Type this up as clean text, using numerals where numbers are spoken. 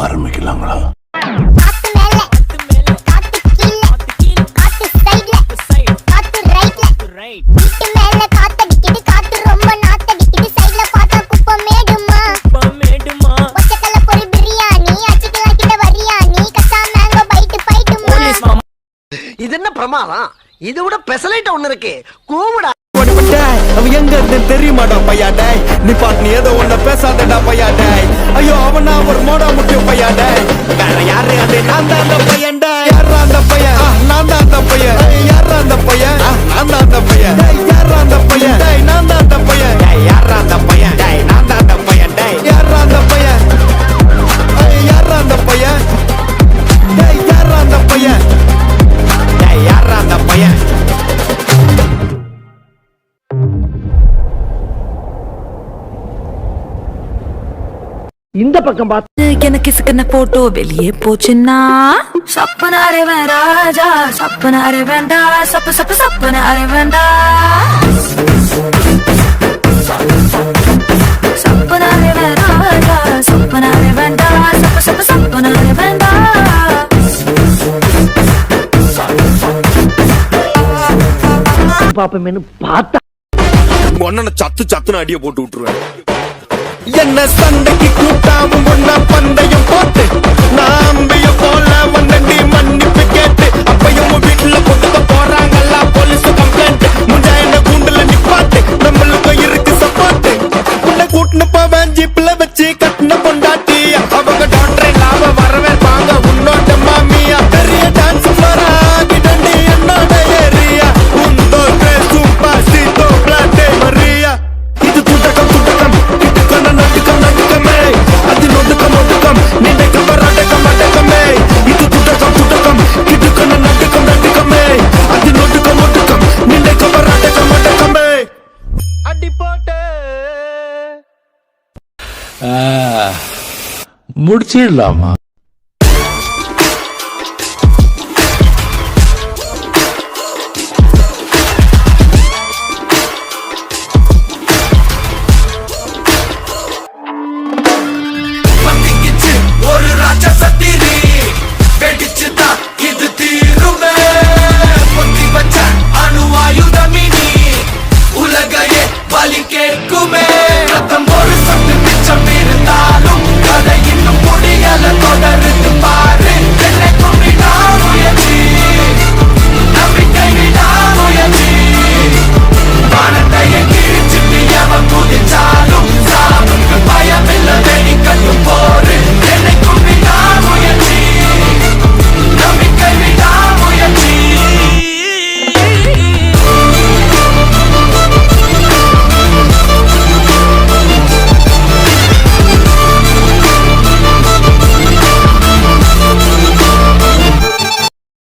ஆரம்பிக்கலாங்களா? இது என்ன பிரமாதம்? இது விட பெசலைட் ஒண்ணு இருக்கு. கூவுடா. அவ எங்க இருந்து தெரியுமாடா பையாடே? நீ பாட்டு ஏதோ ஒண்ணு பேசாதடா பையாடே. ஐயோ அவனா ஒரு மோடா முக்கியம் பையாடே. வேற யாரு அது? நான் தான் அந்த பையன்டா. யாரா அந்த பையன்? நான் தான் அந்த பையன். யாரா அந்த பையன்? நான் தான் அந்த பையன். யாரா அந்த பையன்? நான் தான் அந்த பையன். யாரா அந்த பையன்? நான் தான் அந்த பையன். யாரா அந்த பையன்? யாரா அந்த பையன்? யாரா அந்த பையன்? யாரா அந்த பையன்? இந்த பக்கம் பார்த்து எனக்கு கிசுக்குன போட்டோ வெளியே போச்சுன்னா சப்பனாரே வேண்டாஜா சப்பனாரே வேண்டா சப்பு சப்பு சப்பனாரே வேண்டா சப்பனாரே வேண்டாஜா சப்பனாரே வேண்டா சப்பு சப்பு சப்பனாரே வேண்டா பாப்பமேனு பார்த்தா ஒன்ன சத்து சத்துன்னு அடிய போட்டு விட்டுருவேன். என்ன சண்டைக்கு கூட்டாவும் ஒன்னா பந்தயம் போட்டு நாம்பிய போல வந்தண்டி மன்னிப்பு கேட்டு அப்பையும் வீட்டுல கொடுக்க போறாங்கல்ல போலீஸ் கம்ப்ளைண்ட் முஞ்சா என்ன கூண்டுல நிப்பாட்டு நம்மளுக்கு இருக்கு சப்போர்ட் உன்னை கூட்டுன்னு போவேன் ஜீப்ல வச்சு கட்டின பொண்டாட்டி அவங்க டாக்டர் லாப வரவேற்பாங்க உன்னோட மாமியா பெரிய டான்ஸ் ஃப்ளோரா கிடண்டி என்னோட ஏரியா உந்தோ சூப்பா சீதோ பிளாட்டே மரியா இது துட்டகம் துட்டகம் நடுக்கமே அது நொடுக்கம் நொடுக்கம் நினைக்க வராடக்கம் அடக்கமே இது துட்டகம் துட்டகம் இதுக்கன நடுக்கம் நடுக்கமே அது நொடுக்கம் நொடுக்கம் நினைக்க வராடக்கம் அடக்கமே அடி போட்டு முடிச்சிடலாமா? ஒரு ராட்சசத்தி